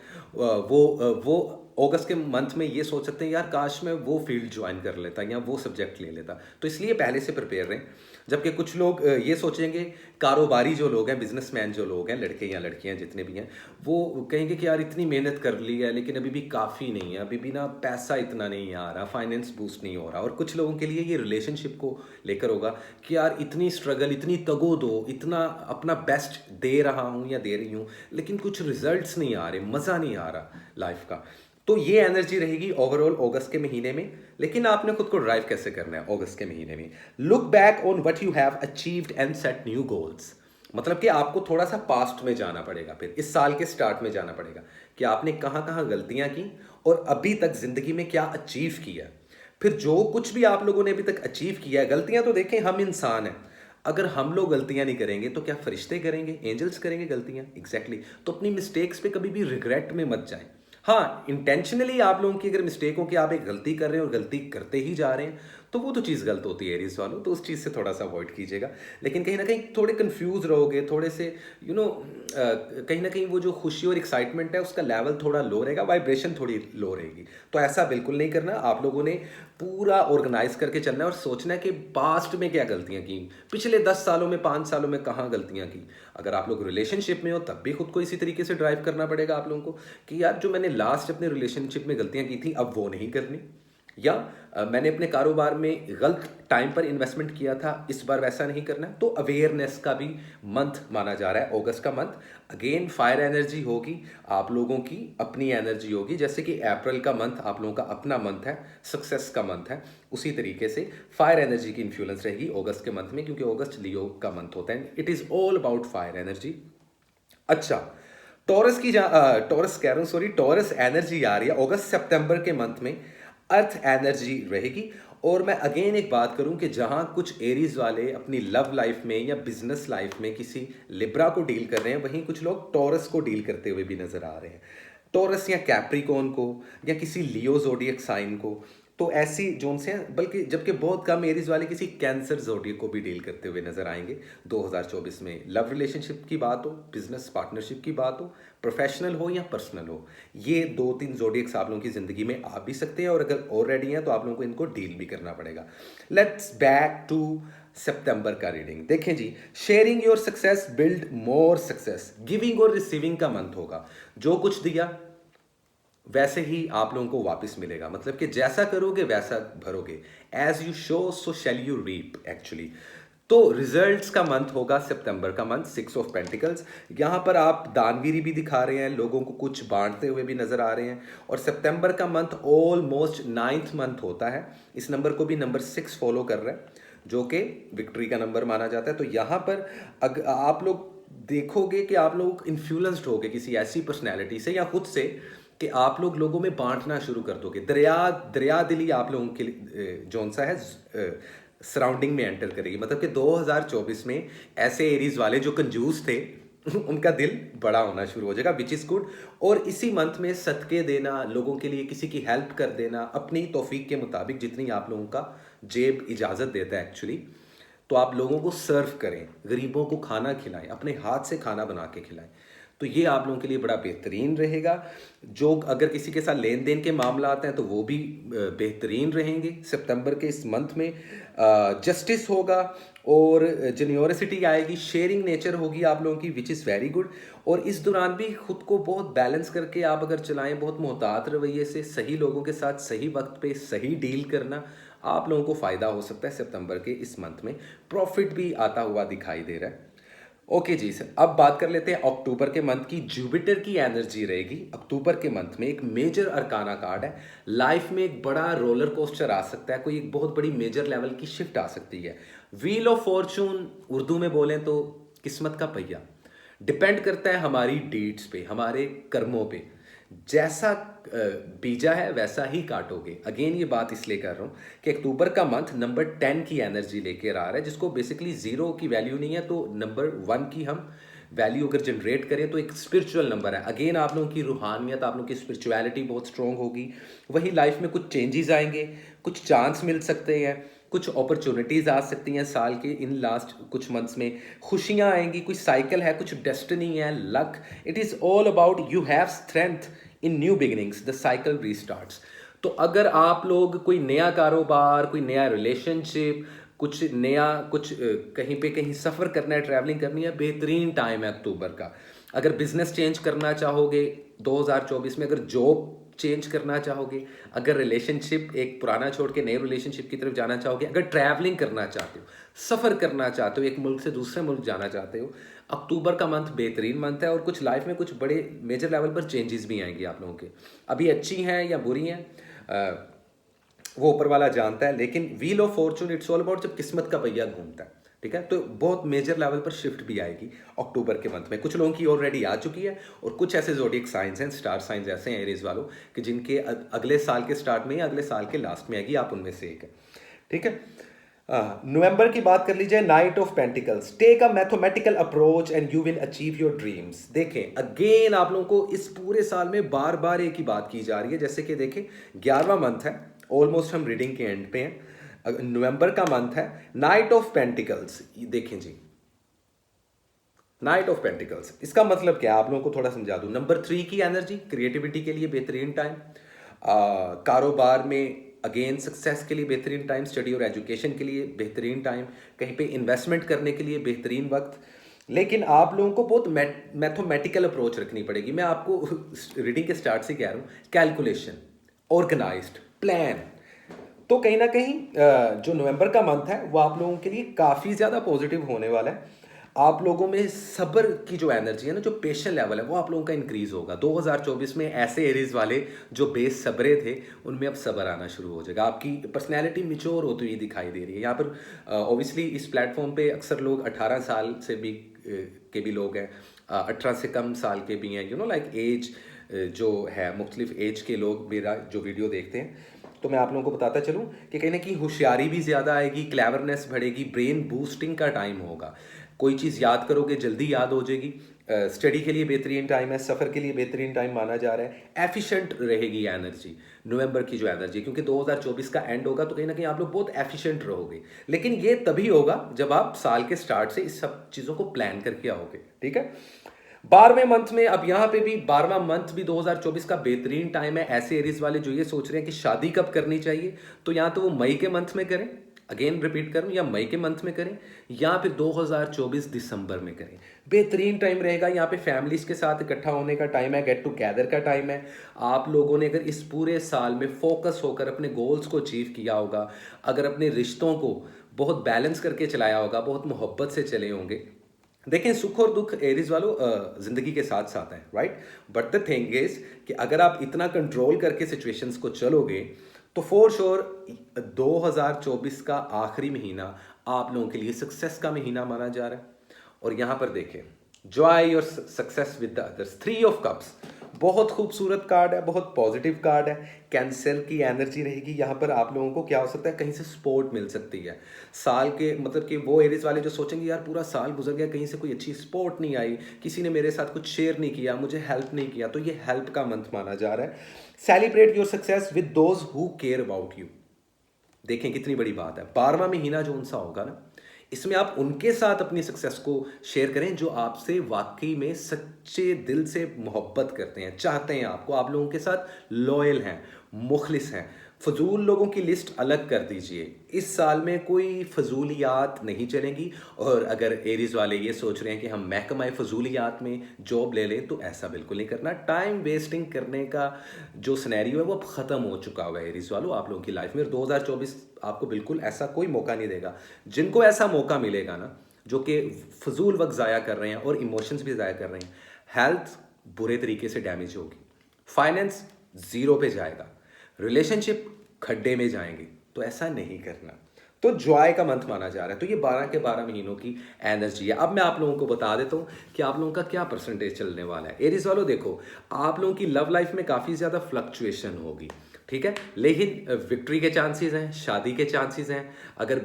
वो अगस्त के मंथ में ये सोच सकते हैं यार काश मैं वो फील्ड ज्वाइन कर लेता या वो सब्जेक्ट ले लेता। तो इसलिए पहले से प्रिपेयर रहें। जबकि कुछ लोग ये सोचेंगे, कारोबारी जो लोग हैं, बिजनेसमैन जो लोग हैं, लड़के या लड़कियां जितने भी हैं, वो कहेंगे कि यार इतनी मेहनत कर ली है लेकिन अभी भी काफ़ी नहीं है, अभी भी ना पैसा इतना नहीं आ रहा, फाइनेंस बूस्ट नहीं हो रहा। और कुछ लोगों के लिए ये रिलेशनशिप को लेकर होगा कि यार इतनी स्ट्रगल, इतनी तगो दो, इतना अपना बेस्ट दे रहा हूँ या दे रही हूँ, लेकिन कुछ रिजल्ट्स नहीं आ रहे, मज़ा नहीं आ रहा लाइफ का। तो ये एनर्जी रहेगी ओवरऑल अगस्त के महीने में। लेकिन आपने खुद को ड्राइव कैसे करना है अगस्त के महीने में? Look back on what you have achieved and set new goals. मतलब कि आपको थोड़ा सा पास्ट में जाना पड़ेगा, फिर इस साल के स्टार्ट में जाना पड़ेगा कि आपने कहाँ कहाँ गलतियां की और अभी तक जिंदगी में क्या अचीव किया। फिर जो कुछ भी आप लोगों ने अभी तक अचीव किया है, गलतियां तो देखें, हम इंसान हैं। अगर हम लोग गलतियां नहीं करेंगे तो क्या फरिश्ते करेंगे, एंजल्स करेंगे गलतियां? एग्जैक्टली। तो अपनी मिस्टेक्स पे कभी भी रिग्रेट में मत जाएं। हाँ, इंटेंशनली आप लोगों की अगर मिस्टेक हो कि आप एक गलती कर रहे हैं और गलती करते ही जा रहे हैं, तो वो तो चीज़ गलत होती है एरीज वालों, तो उस चीज़ से थोड़ा सा अवॉइड कीजिएगा। लेकिन कहीं ना कहीं थोड़े कंफ्यूज रहोगे, थोड़े से कहीं ना कहीं वो जो खुशी और एक्साइटमेंट है उसका लेवल थोड़ा लो रहेगा, वाइब्रेशन थोड़ी लो रहेगी। तो ऐसा बिल्कुल नहीं करना। आप लोगों ने पूरा ऑर्गेनाइज करके चलना है और सोचना है कि पास्ट में क्या गलतियां की, पिछले 10 सालों में, 5 सालों में कहाँ गलतियां की। अगर आप लोग रिलेशनशिप में हो तब भी खुद को इसी तरीके से ड्राइव करना पड़ेगा आप लोगों को कि यार जो मैंने लास्ट अपने रिलेशनशिप में गलतियां की थी अब वो नहीं करनी। या मैंने अपने कारोबार में गलत टाइम पर इन्वेस्टमेंट किया था, इस बार वैसा नहीं करना। तो अवेयरनेस का भी मंथ माना जा रहा है अगस्त का मंथ। अगेन फायर एनर्जी होगी, आप लोगों की अपनी एनर्जी होगी। जैसे कि अप्रैल का मंथ आप लोगों का अपना मंथ है, सक्सेस का मंथ है, उसी तरीके से फायर एनर्जी की इन्फ्लुएंस रहेगी अगस्त के मंथ में, क्योंकि अगस्त लियो का मंथ होता है। It is all about fire energy. अच्छा, टॉरस कह रहा हूँ, सॉरी, टॉरस एनर्जी आ रही है अगस्त सितंबर के मंथ में। अर्थ एनर्जी रहेगी। और मैं अगेन एक बात करूं कि जहां कुछ एरीज वाले अपनी लव लाइफ में या बिजनेस लाइफ में किसी लिब्रा को डील कर रहे हैं, वहीं कुछ लोग टॉरस को डील करते हुए भी नजर आ रहे हैं। टॉरस या कैप्रिकॉन को या किसी लियो जोडियक साइन को, तो ऐसी जोन से हैं। बल्कि जबकि बहुत कम एरीज वाले किसी कैंसर जोडियक को भी डील करते हुए नजर आएंगे 2024 में। लव रिलेशनशिप की बात हो, बिजनेस पार्टनरशिप की बात हो, प्रोफेशनल हो या पर्सनल हो, ये 2-3 जोडियक्स आप लोगों की जिंदगी में आ भी सकते हैं। और अगर ऑलरेडी हैं तो आप लोगों को इनको डील भी करना पड़ेगा। लेट्स बैक टू सितंबर का रीडिंग। देखें जी, sharing your success build more success. Giving और रिसीविंग का मंथ होगा। जो कुछ दिया वैसे ही आप लोगों को वापस मिलेगा। मतलब कि जैसा करोगे वैसा भरोगे। As you sow so shall you reap actually. तो रिजल्ट्स का मंथ होगा सितंबर का मंथ, 6 ऑफ पेंटिकल्स। यहां पर आप दानवीरी भी दिखा रहे हैं, लोगों को कुछ बांटते हुए भी नजर आ रहे हैं। और सितंबर का मंथ ऑलमोस्ट 9th मंथ होता है। इस नंबर को भी नंबर 6 फॉलो कर रहा है, जो कि विक्ट्री का नंबर माना जाता है। तो यहां पर आप लोग देखोगे कि आप लोग इन्फ्लुएंस्ड होगे किसी ऐसी पर्सनैलिटी से या खुद से कि आप लोग लोगों में बांटना शुरू कर दोगे। दरिया दिली आप लोगों के जौन सा है सराउंडिंग में एंटर करेगी। मतलब कि 2024 में ऐसे एरीज वाले जो कंजूस थे उनका दिल बड़ा होना शुरू हो जाएगा, विच इज़ गुड। और इसी मंथ में सदके देना, लोगों के लिए किसी की हेल्प कर देना, अपनी तौफीक के मुताबिक जितनी आप लोगों का जेब इजाज़त देता है एक्चुअली, तो आप लोगों को सर्व करें, गरीबों को खाना खिलाएं, अपने हाथ से खाना बना के खिलाएं। तो तो ये आप लोगों के लिए बड़ा बेहतरीन रहेगा। जो अगर किसी के साथ लेन देन के मामला आते हैं तो वो भी बेहतरीन रहेंगे सितंबर के इस मंथ में। जस्टिस होगा और जेन्योरिसिटी आएगी, शेयरिंग नेचर होगी आप लोगों की, विच इज़ वेरी गुड। और इस दौरान भी खुद को बहुत बैलेंस करके आप अगर चलाएं, बहुत मोहतात रवैये से सही लोगों के साथ सही वक्त पे सही डील करना, आप लोगों को फ़ायदा हो सकता है सितंबर के इस मंथ में। प्रॉफिट भी आता हुआ दिखाई दे रहा है। ओके जी सर, अब बात कर लेते हैं अक्टूबर के मंथ की। जुपिटर की एनर्जी रहेगी अक्टूबर के मंथ में। एक मेजर अरकाना कार्ड है। लाइफ में एक बड़ा रोलर कोस्टर आ सकता है, कोई एक बहुत बड़ी मेजर लेवल की शिफ्ट आ सकती है। व्हील ऑफ फॉर्चून उर्दू में बोलें तो किस्मत का पहिया। डिपेंड करता है हमारी डीड्स पे, हमारे कर्मों पे। जैसा बीजा है वैसा ही काटोगे। अगेन ये बात इसलिए कर रहा हूँ कि अक्टूबर का मंथ नंबर 10 की एनर्जी लेकर आ रहा है, जिसको बेसिकली जीरो की वैल्यू नहीं है, तो नंबर 1 की हम वैल्यू अगर जनरेट करें तो एक स्पिरिचुअल नंबर है। अगेन आप लोगों की रूहानियत, आप लोगों की स्पिरिचुअलिटी बहुत स्ट्रॉन्ग होगी। वही लाइफ में कुछ चेंजेस आएंगे, कुछ चांस मिल सकते हैं, कुछ अपॉर्चुनिटीज़ आ सकती हैं साल के इन लास्ट कुछ मंथ्स में। खुशियाँ आएंगी, कुछ साइकिल है, कुछ डेस्टिनी है, luck. It is all about you have strength in new beginnings, the cycle restarts. तो अगर आप लोग कोई नया कारोबार, कोई नया रिलेशनशिप, कुछ नया, कुछ कहीं पे कहीं सफ़र करना है, ट्रैवलिंग करनी है, बेहतरीन टाइम है अक्टूबर का। अगर बिजनेस चेंज करना चाहोगे 2024 में, अगर जॉब चेंज करना चाहोगे, अगर रिलेशनशिप एक पुराना छोड़ के नए रिलेशनशिप की तरफ जाना चाहोगे, अगर ट्रैवलिंग करना चाहते हो, सफ़र करना चाहते हो, एक मुल्क से दूसरे मुल्क जाना चाहते हो, अक्टूबर का मंथ बेहतरीन मंथ है। और कुछ लाइफ में कुछ बड़े मेजर लेवल पर चेंजेस भी आएंगी आप लोगों के। अभी अच्छी हैं या बुरी हैं वो ऊपर वाला जानता है, लेकिन wheel of Fortune it's all about जब किस्मत का पहिया घूमता है, ठीक है। तो बहुत मेजर लेवल पर शिफ्ट भी आएगी अक्टूबर के मंथ में। कुछ लोगों की ऑलरेडी आ चुकी है, और कुछ ऐसे ज़ोडिएक साइंस हैं, स्टार साइंस ऐसे हैं एरीज वालों कि जिनके अगले साल के स्टार्ट में या अगले साल के लास्ट में आएगी। आप उनमें से एक है, ठीक है। नवंबर की बात कर लीजिए। Knight of pentacles, take a mathematical approach and you will achieve your dreams. देखें अगेन आप लोगों को इस पूरे साल में बार बार एक ही बात की जा रही है। जैसे कि देखें 11वां मंथ है, ऑलमोस्ट हम रीडिंग के एंड पे हैं। नवंबर का मंथ है, नाइट ऑफ पेंटिकल्स। देखें जी, नाइट ऑफ पेंटिकल्स इसका मतलब क्या है, आप लोगों को थोड़ा समझा दूं। नंबर 3 की एनर्जी, क्रिएटिविटी के लिए बेहतरीन टाइम, कारोबार में अगेन सक्सेस के लिए बेहतरीन टाइम, स्टडी और एजुकेशन के लिए बेहतरीन टाइम, कहीं पे इन्वेस्टमेंट करने के लिए बेहतरीन वक्त। लेकिन आप लोगों को बहुत मैथमेटिकल अप्रोच रखनी पड़ेगी। मैं आपको रीडिंग के स्टार्ट से कह रहा हूँ, कैलकुलेशन, ऑर्गेनाइज्ड प्लान। तो कहीं ना कहीं जो नवंबर का मंथ है वो आप लोगों के लिए काफ़ी ज़्यादा पॉजिटिव होने वाला है। आप लोगों में सब्र की जो एनर्जी है ना, जो पेशेंट लेवल है, वो आप लोगों का इंक्रीज होगा। 2024 में ऐसे एरीज वाले जो बेसब्रे थे उनमें अब सब्र आना शुरू हो जाएगा। आपकी पर्सनैलिटी मिच्योर होती हुई दिखाई दे रही है। यहाँ पर ऑब्वियसली इस प्लेटफॉर्म पे अक्सर लोग 18 साल से भी के भी लोग हैं, 18 से कम साल के भी हैं, लाइक एज जो है, मुख्तलिफ एज के लोग मेरा जो वीडियो देखते हैं। तो मैं आप लोगों को बताता चलूँ कि कहीं ना कहीं होशियारी भी ज़्यादा आएगी, क्लेवरनेस बढ़ेगी, ब्रेन बूस्टिंग का टाइम होगा। कोई चीज़ याद करोगे जल्दी याद हो जाएगी। स्टडी के लिए बेहतरीन टाइम है, सफ़र के लिए बेहतरीन टाइम माना जा रहा है। एफिशिएंट रहेगी एनर्जी, नवंबर की जो एनर्जी, क्योंकि 2024 का एंड होगा तो कहीं ना कहीं आप लोग बहुत एफिशिएंट रहोगे। लेकिन ये तभी होगा जब आप साल के स्टार्ट से इस सब चीज़ों को प्लान करके आओगे, ठीक है। 12वें मंथ में, अब यहाँ पे भी 12वां मंथ भी 2024 का बेहतरीन टाइम है। ऐसे एरीज वाले जो ये सोच रहे हैं कि शादी कब करनी चाहिए, तो या तो वो मई के मंथ में करें, अगेन रिपीट करूं, या मई के मंथ में करें, या फिर 2024 दिसंबर में करें। बेहतरीन टाइम रहेगा। यहाँ पे फैमिलीज के साथ इकट्ठा होने का टाइम है, गेट टुगेदर का टाइम है। आप लोगों ने अगर इस पूरे साल में फोकस होकर अपने गोल्स को अचीव किया होगा, अगर अपने रिश्तों को बहुत बैलेंस करके चलाया होगा, बहुत मोहब्बत से चले होंगे। देखें सुख और दुख एरीज वालों जिंदगी के साथ साथ हैं, right. But the thing is कि अगर आप इतना कंट्रोल करके सिचुएशंस को चलोगे तो फॉर श्योर 2024 का आखिरी महीना आप लोगों के लिए सक्सेस का महीना माना जा रहा है। और यहाँ पर देखें, जॉय और success with the others, 3 of cups, बहुत खूबसूरत कार्ड है, बहुत पॉजिटिव कार्ड है। कैंसर की एनर्जी रहेगी। यहाँ पर आप लोगों को क्या हो सकता है, कहीं से सपोर्ट मिल सकती है साल के, मतलब कि वो एरीज वाले जो सोचेंगे यार पूरा साल गुजर गया, कहीं से कोई अच्छी सपोर्ट नहीं आई, किसी ने मेरे साथ कुछ शेयर नहीं किया, मुझे हेल्प नहीं किया, तो ये हेल्प का मंथ माना जा रहा है। Celebrate your success with those who care about you. देखें कितनी बड़ी बात है। 12वां महीना जो उनसा होगा ना, इसमें आप उनके साथ अपनी सक्सेस को शेयर करें जो आपसे वाकई में सच्चे दिल से मोहब्बत करते हैं, चाहते हैं आपको, आप लोगों के साथ लॉयल हैं, मुखलिस हैं। फजूल लोगों की लिस्ट अलग कर दीजिए। इस साल में कोई फजूलियात नहीं चलेंगी। और अगर एरीज वाले ये सोच रहे हैं कि हम महकमा फजूलियात में जॉब ले लें, तो ऐसा बिल्कुल नहीं करना। टाइम वेस्टिंग करने का जो सिनेरियो है वो अब ख़त्म हो चुका हुआ है एरीज वालों आप लोगों की लाइफ में। 2024 आपको बिल्कुल ऐसा कोई मौका नहीं देगा। जिनको ऐसा मौका मिलेगा ना, जो कि फजूल वक्त ज़ाया कर रहे हैं और इमोशंस भी ज़ाया कर रहे हैं, हेल्थ बुरे तरीके से डैमेज होगी, फाइनेंस ज़ीरो पे जाएगा, रिलेशनशिप खड्डे में जाएंगे। तो ऐसा नहीं करना। तो जॉय का मंथ माना जा रहा है। तो ये 12 के 12 महीनों की एनर्जी है। अब मैं आप लोगों को बता देता हूँ कि आप लोगों का क्या परसेंटेज चलने वाला है। एरीज वालों देखो, आप लोगों की लव लाइफ में काफ़ी ज़्यादा फ्लक्चुएशन होगी, ठीक है, लेकिन विक्ट्री के चांसेस हैं, शादी के चांसेस हैं। अगर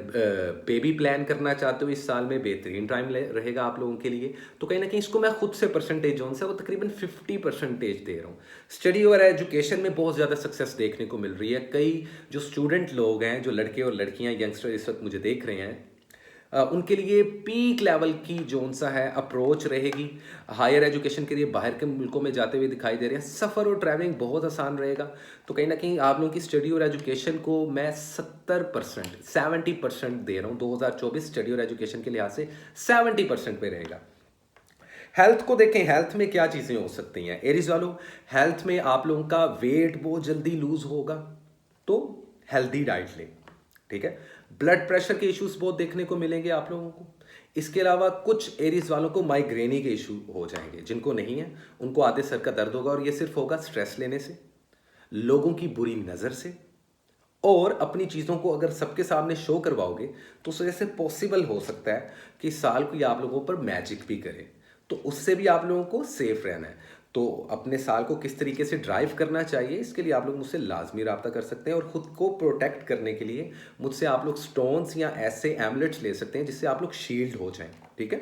बेबी प्लान करना चाहते हो इस साल में, बेहतरीन टाइम रहेगा आप लोगों के लिए। तो कहीं ना कहीं इसको मैं खुद से परसेंटेज जोन से वो तकरीबन 50% दे रहा हूँ। स्टडी और एजुकेशन में बहुत ज़्यादा सक्सेस देखने को मिल रही है। कई जो स्टूडेंट लोग हैं, जो लड़के और लड़कियाँ यंगस्टर इस वक्त मुझे देख रहे हैं, उनके लिए पीक लेवल की जोन सा है अप्रोच रहेगी। हायर एजुकेशन के लिए बाहर के मुल्कों में जाते हुए दिखाई दे रहे हैं। सफ़र और ट्रैवलिंग बहुत आसान रहेगा। तो कहीं ना कहीं आप लोगों की स्टडी और एजुकेशन को मैं 70% दे रहा हूँ। 2024 स्टडी और एजुकेशन के लिहाज से 70% पे रहेगा। हेल्थ को देखें, हेल्थ में क्या चीज़ें हो सकती हैं एरीज वालों। हेल्थ में आप लोगों का वेट बहुत जल्दी लूज होगा, तो हेल्दी डाइट लें, ठीक है। ब्लड प्रेशर के इश्यूज बहुत देखने को मिलेंगे आप लोगों को। इसके अलावा कुछ एरीज वालों को माइग्रेनी के इशू हो जाएंगे। जिनको नहीं है उनको आधे सर का दर्द होगा, और ये सिर्फ होगा स्ट्रेस लेने से, लोगों की बुरी नज़र से। और अपनी चीज़ों को अगर सबके सामने शो करवाओगे तो उससे ऐसे पॉसिबल हो सकता है कि साल कोई आप लोगों पर मैजिक भी करे। तो उससे भी आप लोगों को सेफ रहना है। तो अपने साल को किस तरीके से ड्राइव करना चाहिए, इसके लिए आप लोग मुझसे लाजमी रब्ता कर सकते हैं। और ख़ुद को प्रोटेक्ट करने के लिए मुझसे आप लोग स्टोन्स या ऐसे एमलेट्स ले सकते हैं जिससे आप लोग शील्ड हो जाएं, ठीक है।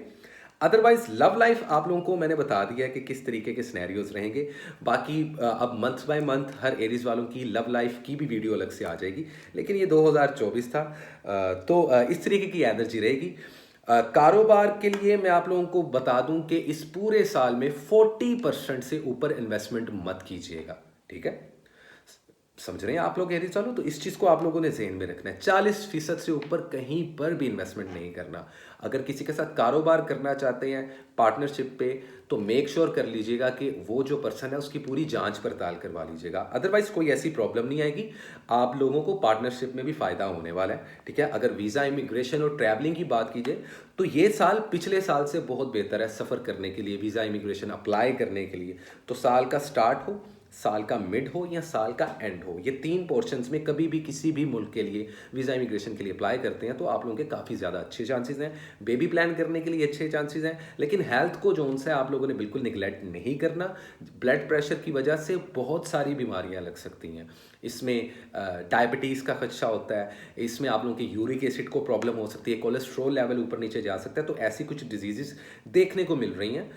अदरवाइज लव लाइफ आप लोगों को मैंने बता दिया है कि किस तरीके के सिनेरियोज रहेंगे। बाकी अब month by month her Aries वालों की लव लाइफ की भी वीडियो अलग से आ जाएगी। लेकिन ये 2024 था, तो इस तरीके की एनर्जी रहेगी। कारोबार के लिए मैं आप लोगों को बता दूं कि इस पूरे साल में 40% से ऊपर इन्वेस्टमेंट मत कीजिएगा, ठीक है। समझ रहे हैं आप लोग एरीज वालों। तो इस चीज़ को आप लोगों ने ज़हन में रखना है। 40% से ऊपर कहीं पर भी इन्वेस्टमेंट नहीं करना। अगर किसी के साथ कारोबार करना चाहते हैं पार्टनरशिप पे, तो मेक श्योर कर लीजिएगा कि वो जो पर्सन है उसकी पूरी जांच पड़ताल करवा लीजिएगा। अदरवाइज कोई ऐसी प्रॉब्लम नहीं आएगी, आप लोगों को पार्टनरशिप में भी फ़ायदा होने वाला है, ठीक है। अगर वीज़ा, इमिग्रेशन और ट्रैवलिंग की बात कीजिए तो ये साल पिछले साल से बहुत बेहतर है सफ़र करने के लिए, वीज़ा, इमिग्रेशन अप्लाई करने के लिए। तो साल का स्टार्ट हो, साल का मिड हो या साल का एंड हो, ये 3 पोर्शंस में कभी भी किसी भी मुल्क के लिए वीज़ा, इमिग्रेशन के लिए अप्लाई करते हैं तो आप लोगों के काफ़ी ज़्यादा अच्छे चांसेस हैं। बेबी प्लान करने के लिए अच्छे चांसेस हैं। लेकिन हेल्थ को जो है आप लोगों ने बिल्कुल निगलेक्ट नहीं करना। ब्लड प्रेशर की वजह से बहुत सारी बीमारियां लग सकती हैं। इसमें डायबिटीज़ का खदशा होता है। इसमें आप लोगों के यूरिक एसिड को प्रॉब्लम हो सकती है, कोलेस्ट्रॉल लेवल ऊपर नीचे जा सकता है। तो ऐसी कुछ डिजीज़ देखने को मिल रही हैं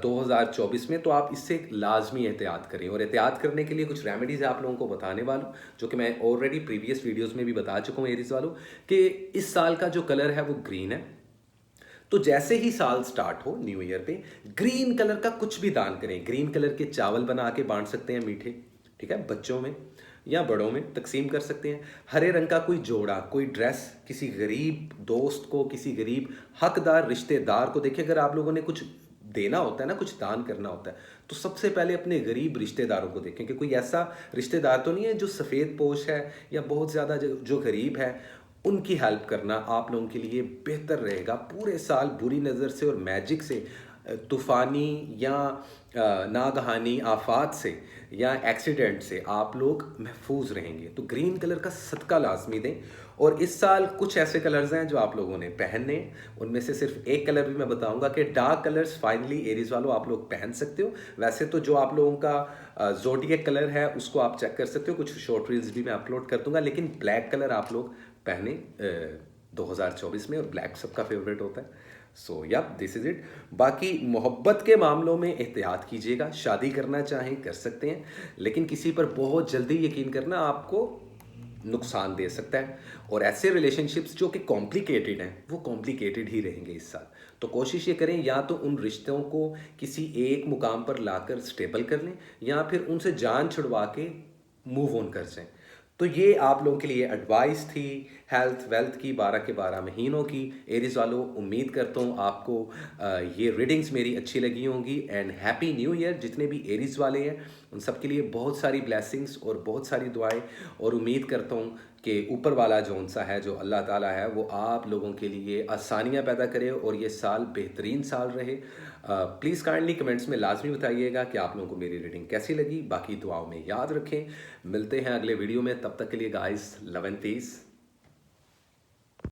2024 में। तो आप इससे लाजमी एहतियात करें। और एहतियात करने के लिए कुछ रेमेडीज़ आप लोगों को बताने वाला हूँ, जो कि मैं ऑलरेडी प्रीवियस वीडियोज़ में भी बता चुका हूँ एरीज वालों, कि इस साल का जो कलर है वो ग्रीन है। तो जैसे ही साल स्टार्ट हो न्यू ईयर पे, ग्रीन कलर का कुछ भी दान करें। ग्रीन कलर के चावल बना के बांट सकते हैं मीठे, ठीक है, बच्चों में या बड़ों में तकसीम कर सकते हैं। हरे रंग का कोई जोड़ा, कोई ड्रेस किसी गरीब दोस्त को, किसी गरीब हकदार रिश्तेदार को। देखिए, अगर आप लोगों ने कुछ देना होता है ना, कुछ दान करना होता है, तो सबसे पहले अपने गरीब रिश्तेदारों को देखें कि कोई ऐसा रिश्तेदार तो नहीं है जो सफ़ेद पोश है या बहुत ज़्यादा जो गरीब है। उनकी हेल्प करना आप लोगों के लिए बेहतर रहेगा। पूरे साल बुरी नज़र से और मैजिक से, तूफ़ानी या नागहानी आफात से या एक्सीडेंट से आप लोग महफूज रहेंगे। तो ग्रीन कलर का सदका लाजमी दें। और इस साल कुछ ऐसे कलर्स हैं जो आप लोगों ने पहनने, उनमें से सिर्फ एक कलर भी मैं बताऊंगा कि डार्क कलर्स फाइनली एरीज वालों आप लोग पहन सकते हो। वैसे तो जो आप लोगों का ज़ोडिएक कलर है उसको आप चेक कर सकते हो, कुछ शॉर्ट रील्स भी मैं अपलोड कर दूंगा। लेकिन ब्लैक कलर आप लोग पहने 2024 में, और ब्लैक सबका फेवरेट होता है। सो या दिस इज़ इट। बाकी मोहब्बत के मामलों में एहतियात कीजिएगा। शादी करना चाहें कर सकते हैं, लेकिन किसी पर बहुत जल्दी यकीन करना आपको नुकसान दे सकता है। और ऐसे रिलेशनशिप्स जो कि कॉम्प्लिकेटेड हैं वो कॉम्प्लिकेटेड ही रहेंगे इस साल। तो कोशिश ये करें या तो उन रिश्तों को किसी एक मुकाम पर लाकर स्टेबल कर लें या फिर उनसे जान छुड़वा के मूव ऑन कर जाएं। तो ये आप लोगों के लिए एडवाइस थी हेल्थ वेल्थ की 12 के 12 महीनों की। एरीज वालों, उम्मीद करता हूँ आपको ये रीडिंग्स मेरी अच्छी लगी होंगी। एंड हैप्पी न्यू ईयर जितने भी एरीज वाले हैं उन सब के लिए बहुत सारी ब्लेसिंग्स और बहुत सारी दुआएं। और उम्मीद करता हूँ कि ऊपर वाला जो सा है, जो अल्लाह ताला है, वो आप लोगों के लिए आसानियाँ पैदा करे और ये साल बेहतरीन साल रहे। प्लीज़ काइंडली कमेंट्स में लाजमी बताइएगा कि आप लोगों को मेरी रीडिंग कैसी लगी। बाकी दुआओं में याद रखें। मिलते हैं अगले वीडियो में, तब तक के लिए गाइस लव एंड पीस।